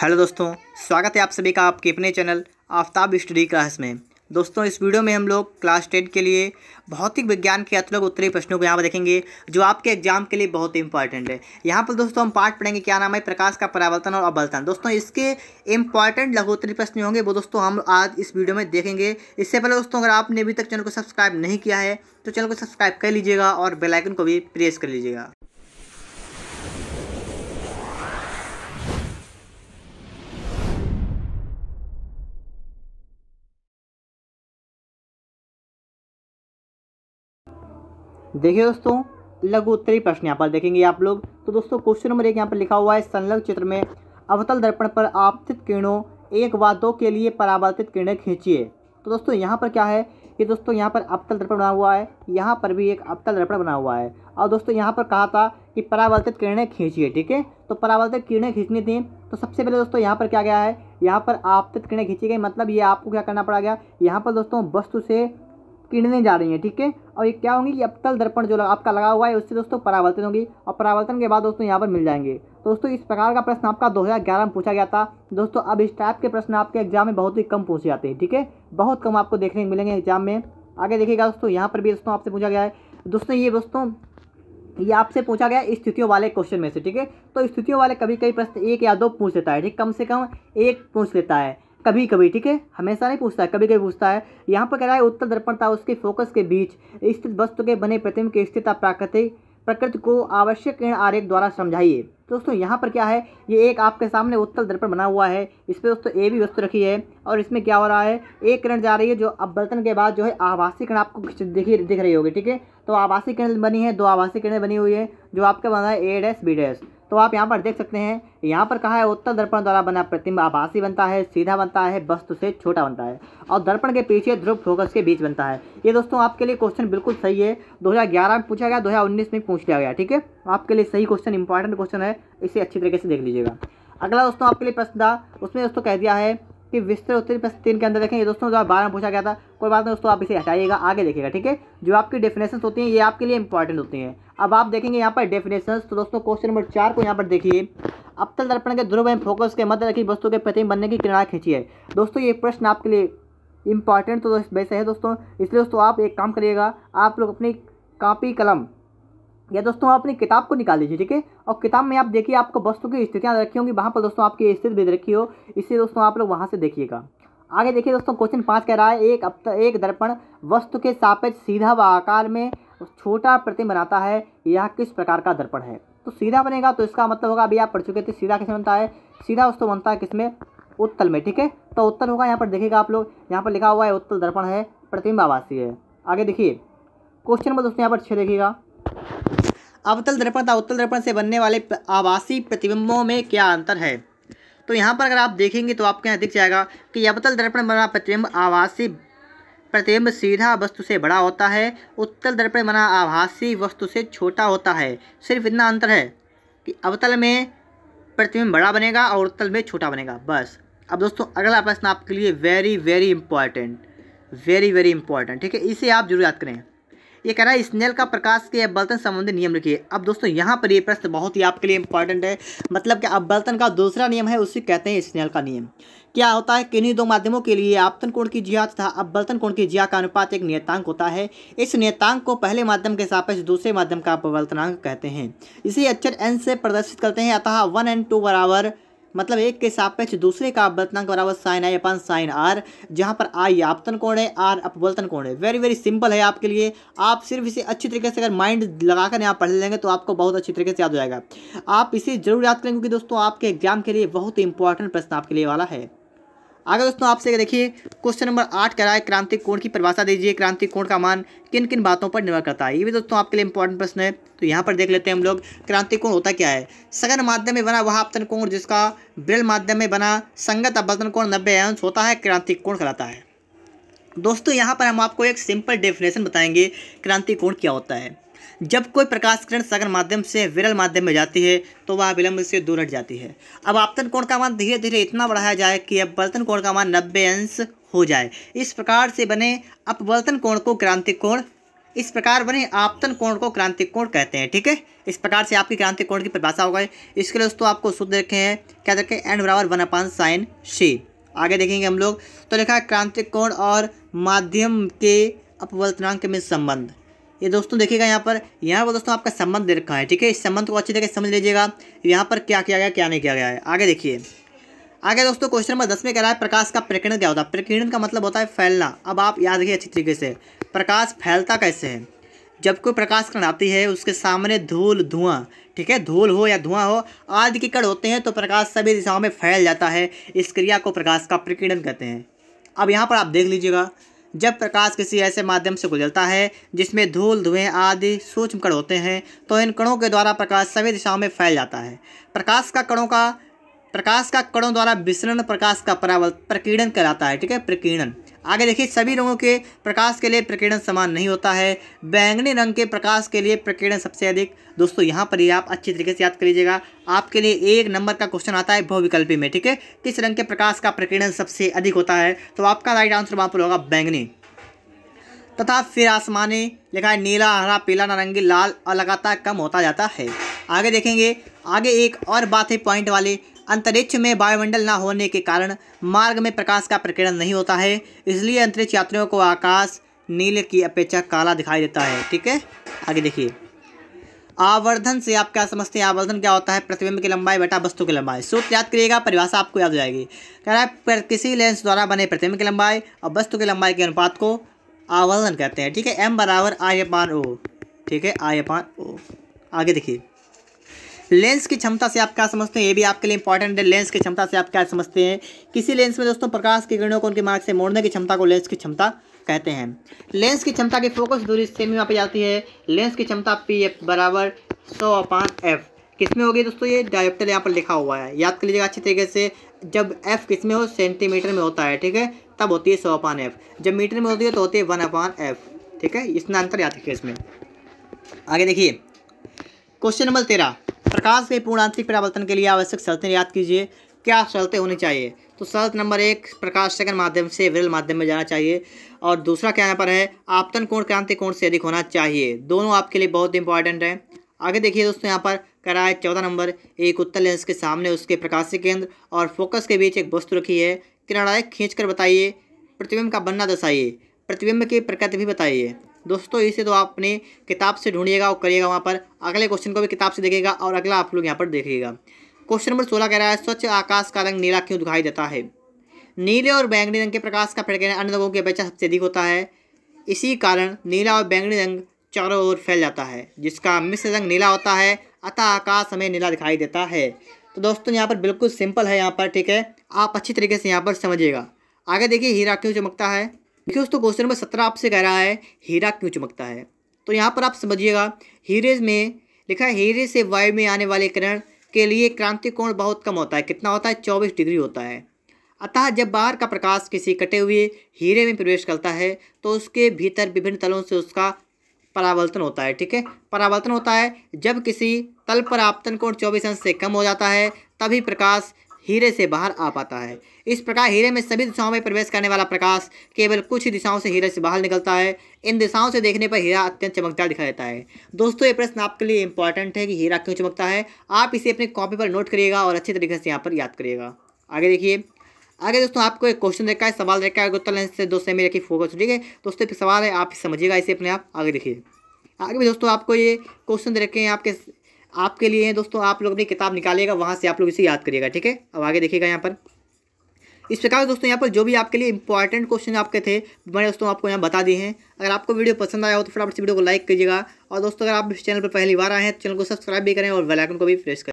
Hello दोस्तों, स्वागत है आप सभी का आपके अपने चैनल आफ्ताब स्टडी क्लास में। दोस्तों, इस वीडियो में हम लोग क्लास 10 के लिए भौतिक विज्ञान के अतुलक उत्तरीय प्रश्नों को यहाँ पर देखेंगे, जो आपके एग्जाम के लिए बहुत ही इंपॉर्टेंट है। यहाँ पर दोस्तों हम पार्ट पढ़ेंगे, क्या नाम है, प्रकाश का परावर्तन और अपवर्तन। दोस्तों, इसके इंपॉर्टेंट लघु उत्तरीय प्रश्न होंगे, वो दोस्तों हम आज इस वीडियो में देखेंगे। इससे पहले दोस्तों, अगर आपने अभी तक चैनल को सब्सक्राइब नहीं किया है तो चैनल को सब्सक्राइब कर लीजिएगा और बेल आइकन को भी प्रेस कर लीजिएगा। देखिए दोस्तों, लघु उत्तरीय प्रश्न यहाँ पर देखेंगे आप लोग। तो दोस्तों, क्वेश्चन नंबर 1 यहाँ पर लिखा हुआ है, संलग्न चित्र में अवतल दर्पण पर आपतित किरणों 1 व 2 के लिए परावर्तित किरणें खींचिए। तो दोस्तों यहाँ पर क्या है कि दोस्तों यहाँ पर अवतल दर्पण बना हुआ है, यहाँ पर भी एक अवतल दर्पण बना हुआ है, और दोस्तों यहाँ पर कहा था कि परावर्तित किरणें खींचिए। ठीक है, तो परावर्तित किरणें खींचनी थी, तो सबसे पहले दोस्तों यहाँ पर क्या गया है, यहाँ पर आपतित किरणें खींची गई, मतलब ये आपको क्या करना पड़ा गया, यहाँ पर दोस्तों वस्तु से किरणें जा रही हैं। ठीक है, और ये क्या होंगी, ये अवतल दर्पण जो आपका लगा हुआ है उससे दोस्तों परावर्तित होंगी, और परावर्तन के बाद दोस्तों यहाँ पर मिल जाएंगे। तो दोस्तों इस प्रकार का प्रश्न आपका 2011 में पूछा गया था। दोस्तों अब इस टाइप के प्रश्न आपके एग्जाम में बहुत ही कम पूछे जाते हैं। ठीक है, बहुत कम आपको देखने को मिलेंगे एग्जाम में। आगे देखिएगा दोस्तों, यहाँ पर भी दोस्तों आपसे पूछा गया है। दोस्तों ये आपसे पूछा गया स्थितियों वाले क्वेश्चन में से। ठीक है, तो स्थितियों वाले कभी कभी प्रश्न 1 या 2 पूछ लेता है। ठीक, कम से कम 1 पूछ लेता है कभी कभी। ठीक है, हमेशा नहीं पूछता है, कभी कभी पूछता है। यहाँ पर कह रहा है, उत्तल दर्पण था उसके फोकस के बीच स्थित वस्तु के बने प्रतिबिंब की स्थिति प्रकृति को आवश्यक किरण आरेख द्वारा समझाइए। दोस्तों यहाँ पर क्या है, ये एक आपके सामने उत्तल दर्पण बना हुआ है, इस पर दोस्तों ए भी वस्तु रखी है, और इसमें क्या हो रहा है, एक किरण जा रही है जो अपवर्तन के बाद जो है आभासी किरण आपको दिख रही होगी। ठीक है, तो आभासी किरण बनी है, 2 आभासी किरणें बनी हुई है, जो आपका बना है ए डैश बी डैश। तो आप यहाँ पर देख सकते हैं, यहाँ पर कहा है उत्तल दर्पण द्वारा बना प्रतिबिंब आभासी बनता है, सीधा बनता है, वस्तु से छोटा बनता है, और दर्पण के पीछे ध्रुव फोकस के बीच बनता है। ये दोस्तों आपके लिए क्वेश्चन बिल्कुल सही है, 2011 में पूछा गया, 2019 में पूछ लिया गया। ठीक है, आपके लिए सही क्वेश्चन, इंपॉर्टेंट क्वेश्चन है, इसे अच्छी तरीके से देख लीजिएगा। अगला दोस्तों आपके लिए प्रश्न था, उसमें दोस्तों कह दिया है कि विस्तृत उत्तरीय प्रश्न 3 के अंदर देखें, ये दोस्तों 2012 में पूछा गया था। कोई बात नहीं दोस्तों, आप इसे हटाइएगा, आगे देखिएगा। ठीक है, जो आपकी डेफिनेशंस होती हैं ये आपके लिए इंपॉर्टेंट होती हैं। अब आप देखेंगे यहाँ पर डेफिनेशंस। तो दोस्तों क्वेश्चन नंबर 4 को यहाँ पर देखिए, अवतल दर्पण के ध्रुव एवं फोकस के मध्य रखी वस्तु के प्रतिबिंब बनने की किरणा खींचिए। दोस्तों ये प्रश्न आपके लिए इंपॉर्टेंट तो वैसे है दोस्तों, इसलिए दोस्तों आप एक काम करिएगा, आप लोग अपनी कॉपी कलम या दोस्तों आप अपनी किताब को निकाल लीजिए। ठीक है, और किताब में आप देखिए आपको वस्तु की स्थितियाँ रखी होंगी, वहाँ पर दोस्तों आपकी स्थिति भी रखी हो, इसलिए दोस्तों आप लोग वहाँ से देखिएगा। आगे देखिए दोस्तों, क्वेश्चन 5 कह रहा है, एक दर्पण वस्तु के सापेक्ष सीधा व आकार में छोटा प्रतिबिंब बनाता है, यह किस प्रकार का दर्पण है। तो सीधा बनेगा तो इसका मतलब होगा, अभी आप पढ़ चुके थे, सीधा किसमें बनता है, सीधा दोस्तों बनता है किसमें, उत्तल में। ठीक है, तो उत्तल होगा, यहाँ पर देखिएगा आप लोग, यहाँ पर लिखा हुआ है उत्तल दर्पण है, प्रतिबिंब आभासी है। आगे देखिए क्वेश्चन नंबर दोस्तों यहाँ पर 6 देखिएगा, अवतल दर्पण तथा उत्तल दर्पण से बनने वाले आभासी प्रतिबिंबों में क्या अंतर है। तो यहाँ पर अगर आप देखेंगे तो आपको यहाँ दिख जाएगा कि अवतल दर्पण बना प्रतिबिंब आभासी प्रतिबिंब सीधा वस्तु से बड़ा होता है, उत्तल दर्पण बना आभासी वस्तु से छोटा होता है। सिर्फ इतना अंतर है कि अवतल में प्रतिबिंब बड़ा बनेगा और उत्तल में छोटा बनेगा, बस। अब दोस्तों अगला प्रश्न आपके लिए very very important, very very important. ठीक है, इसे आप जरूर याद करें। ये कह रहा है, स्नेल का प्रकाश के अपवर्तन संबंधी नियम लिखिए। अब दोस्तों यहाँ पर ये प्रश्न बहुत ही आपके लिए इंपॉर्टेंट है, मतलब कि अपवर्तन का दूसरा नियम है, उसे कहते हैं स्नेल का नियम। क्या होता है, किन्हीं 2 माध्यमों के लिए आपतन कोण की ज्या तथा अपवर्तन कोण की ज्या का अनुपात एक नियतांक होता है। इस नियतांक को पहले माध्यम के सापेक्ष दूसरे माध्यम का अपवर्तनांक कहते हैं। इसे अक्षर n से प्रदर्शित करते हैं, अतः 1 and 2 बराबर, मतलब एक के सापेक्ष दूसरे का अपवर्तनांक बराबर sin i upon sin r, जहाँ पर i आपतन कोण है, r अपवर्तन कोण है। वेरी वेरी सिंपल है आपके लिए, आप सिर्फ इसे अच्छी तरीके से अगर माइंड लगाकर यहाँ पढ़ लेंगे तो आपको बहुत अच्छी तरीके से याद हो जाएगा। आप इसे जरूर याद करेंगे, क्योंकि दोस्तों आपके एग्जाम के लिए बहुत ही इंपॉर्टेंट प्रश्न आपके लिए वाला है। आगे दोस्तों आपसे देखिए, क्वेश्चन नंबर 8 कह रहा है, क्रांतिक कोण की परिभाषा दीजिए, क्रांतिक कोण का मान किन किन बातों पर निर्भर करता है। ये भी दोस्तों आपके लिए इंपॉर्टेंट प्रश्न है, तो यहाँ पर देख लेते हैं हम लोग। क्रांतिक कोण होता क्या है, सघन माध्यम में बना वह आपतन कोण जिसका विरल माध्यम में बना संगत अपवर्तन कोण 90 अंश होता है, क्रांतिक कोण कहलाता है। दोस्तों यहाँ पर हम आपको एक सिंपल डेफिनेशन बताएंगे, क्रांतिक कोण क्या होता है। जब कोई प्रकाश किरण सघन माध्यम से विरल माध्यम में जाती है तो वह विलंब से दूर हट जाती है। अब आपतन कोण का मान धीरे धीरे इतना बढ़ाया जाए कि अपवर्तन कोण का मान 90 अंश हो जाए। इस प्रकार से बने अपवर्तन कोण को क्रांतिक कोण इस प्रकार बने आपतन कोण को क्रांतिक कोण कहते हैं। ठीक है, इस प्रकार से आपकी क्रांतिक कोण की परिभाषा हो गई। इसके लिए दोस्तों आपको सूत्र रखे हैं, क्या रखे, एन बराबर 1/sin c। आगे देखेंगे हम लोग, तो लिखा है क्रांतिक कोण और माध्यम के अपवर्तनांक में संबंध। ये दोस्तों देखिएगा यहाँ पर दोस्तों आपका संबंध दे रखा है। ठीक है, इस संबंध को अच्छी तरह से समझ लीजिएगा, यहाँ पर क्या किया गया क्या नहीं किया गया है। आगे देखिए, आगे दोस्तों क्वेश्चन नंबर 10 में कह रहा है प्रकाश का प्रकीर्णन क्या होता है। प्रकीर्णन का मतलब होता है फैलना। अब आप याद रखिए अच्छी तरीके से, प्रकाश फैलता कैसे है। जब कोई प्रकाश कण आती है उसके सामने धूल, धुआं, ठीक है, धूल हो या धुआं हो आदि के कण होते हैं तो प्रकाश सभी दिशाओं में फैल जाता है। इस क्रिया को प्रकाश का प्रकीर्णन कहते हैं। अब यहाँ पर आप देख लीजिएगा, जब प्रकाश किसी ऐसे माध्यम से गुजरता है जिसमें धूल, धुएं आदि सूक्ष्म कण होते हैं तो इन कणों के द्वारा प्रकाश सभी दिशाओं में फैल जाता है। प्रकाश का कणों द्वारा विसरण प्रकाश का प्रकीर्णन कहलाता है। ठीक है, प्रकीर्णन। आगे देखिए, सभी रंगों के प्रकाश के लिए प्रकीर्णन समान नहीं होता है। बैंगनी रंग के प्रकाश के लिए प्रकीर्णन सबसे अधिक। दोस्तों यहाँ पर ही आप अच्छी तरीके से याद कर लीजिएगा, आपके लिए 1 नंबर का क्वेश्चन आता है बहुविकल्पी में। ठीक है, किस रंग के प्रकाश का प्रकीर्णन सबसे अधिक होता है, तो आपका राइट आंसर वहाँ पर होगा बैंगनी। तथा फिर आसमानी लिखा है नीला, हरा, पीला, नारंगी, लाल और लगातार कम होता जाता है। आगे देखेंगे, आगे एक और बात है पॉइंट वाली, अंतरिक्ष में वायुमंडल ना होने के कारण मार्ग में प्रकाश का प्रकीर्णन नहीं होता है, इसलिए अंतरिक्ष यात्रियों को आकाश नीले की अपेक्षा काला दिखाई देता है। ठीक है, आगे देखिए, आवर्धन से आप क्या समझते हैं। आवर्धन क्या होता है, प्रतिबिंब की लंबाई बटा वस्तु की लंबाई। सूत्र याद करिएगा, परिभाषा आपको याद हो जाएगी। कह रहा है किसी लेंस द्वारा बने प्रतिबिंब की लंबाई और वस्तु की लंबाई के अनुपात को आवर्धन कहते हैं। ठीक है, m बराबर I/O। ठीक है, I/O। आगे देखिए, लेंस की क्षमता से आप क्या समझते हैं, ये भी आपके लिए इंपॉर्टेंट है। लेंस की क्षमता से आप क्या समझते हैं। किसी लेंस में दोस्तों प्रकाश की किरणों को उनके मार्ग से मोड़ने की क्षमता को लेंस की क्षमता कहते हैं। लेंस की क्षमता की फोकस दूरी सेमी में जाती है। लेंस की क्षमता Pf बराबर 100/f किसमें होगी दोस्तों, ये डायोप्टर यहाँ पर लिखा हुआ है, याद कर लीजिएगा अच्छी तरीके से। जब f किसमें हो, सेंटीमीटर में होता है। ठीक है, तब होती है 100/f, जब मीटर में होती है तो होती है 1/f। ठीक है, इतना अंतर याद रखिए इसमें। आगे देखिए, क्वेश्चन नंबर 13, प्रकाश के पूर्ण आंतरिक परावर्तन के लिए आवश्यक शर्तें याद कीजिए। क्या शर्तें होनी चाहिए, तो शर्त नंबर 1, प्रकाश सेकंड माध्यम से विरल माध्यम में जाना चाहिए। और दूसरा क्या यहाँ पर है, आपतन कोण क्रांतिक कोण से अधिक होना चाहिए। दोनों आपके लिए बहुत इंपॉर्टेंट है। आगे देखिए दोस्तों, यहाँ पर कह रहा है 14 नंबर, एक उत्तल लेंस के सामने उसके प्रकाशीय केंद्र और फोकस के बीच एक वस्तु रखी है। किरणें खींचकर बताइए, प्रतिबिंब का बनना दर्शाइए, प्रतिबिंब की प्रकृति भी बताइए। दोस्तों इसे तो आप अपनी किताब से ढूंढिएगा और करिएगा वहाँ पर। अगले क्वेश्चन को भी किताब से देखिएगा और अगला आप लोग यहाँ पर देखिएगा। क्वेश्चन नंबर 16 कह रहा है स्वच्छ आकाश का रंग नीला क्यों दिखाई देता है। नीले और बैंगनी रंग के प्रकाश का प्रकीर्णन अन्य रंगों की अपेक्षा सबसे अधिक होता है। इसी कारण नीला और बैंगनी रंग चारों ओर फैल जाता है, जिसका मिश्र रंग नीला होता है, अतः आकाश हमें नीला दिखाई देता है। तो दोस्तों यहाँ पर बिल्कुल सिंपल है यहाँ पर। ठीक है, आप अच्छी तरीके से यहाँ पर समझिएगा। आगे देखिए, हीरा क्यों चमकता है। देखिए दोस्तों, क्वेश्चन नंबर 17 आपसे कह रहा है हीरा क्यों चमकता है। तो यहाँ पर आप समझिएगा, हीरे में लिखा है हीरे से वायु में आने वाले किरण के लिए क्रांतिक कोण बहुत कम होता है। कितना होता है, 24 डिग्री होता है। अतः जब बाहर का प्रकाश किसी कटे हुए हीरे में प्रवेश करता है तो उसके भीतर विभिन्न तलों से उसका परावर्तन होता है। ठीक है, परावर्तन होता है जब किसी तल पर आपतन कोण 24 अंश से कम हो जाता है, तभी प्रकाश हीरे से बाहर आ पाता है। इस प्रकार हीरे में सभी दिशाओं में प्रवेश करने वाला प्रकाश केवल कुछ ही दिशाओं से हीरे से बाहर निकलता है। इन दिशाओं से देखने पर हीरा अत्यंत चमकदार दिखाई देता है। दोस्तों ये प्रश्न आपके लिए इंपॉर्टेंट है कि हीरा क्यों चमकता है। आप इसे अपनी कॉपी पर नोट करिएगा और अच्छी तरीके से यहाँ पर याद करिएगा। आगे देखिए, आगे दोस्तों आपको एक क्वेश्चन देखा है, सवाल देखा है, उत्तर लेंस से 2 सेमी रखी फोकस। ठीक है दोस्तों, फिर सवाल है, आप समझिएगा इसे अपने आप। आगे देखिए, आगे भी दोस्तों आपको ये क्वेश्चन दे रखे हैं आपके लिए हैं दोस्तों। आप लोग अपनी किताब निकालिएगा, वहाँ से आप लोग इसे याद करिएगा। ठीक है, अब आगे देखिएगा यहाँ पर इस प्रकार दोस्तों यहाँ पर जो भी आपके लिए इंपॉर्टेंट क्वेश्चन आपके थे मैंने दोस्तों आपको यहाँ बता दिए हैं। अगर आपको वीडियो पसंद आया हो तो फटाफट से वीडियो को लाइक कीजिएगा। और दोस्तों अगर आप इस चैनल पर पहली बार आए हैं तो चैनल को सब्सक्राइब भी करें और बेल आइकन को भी प्रेस करें।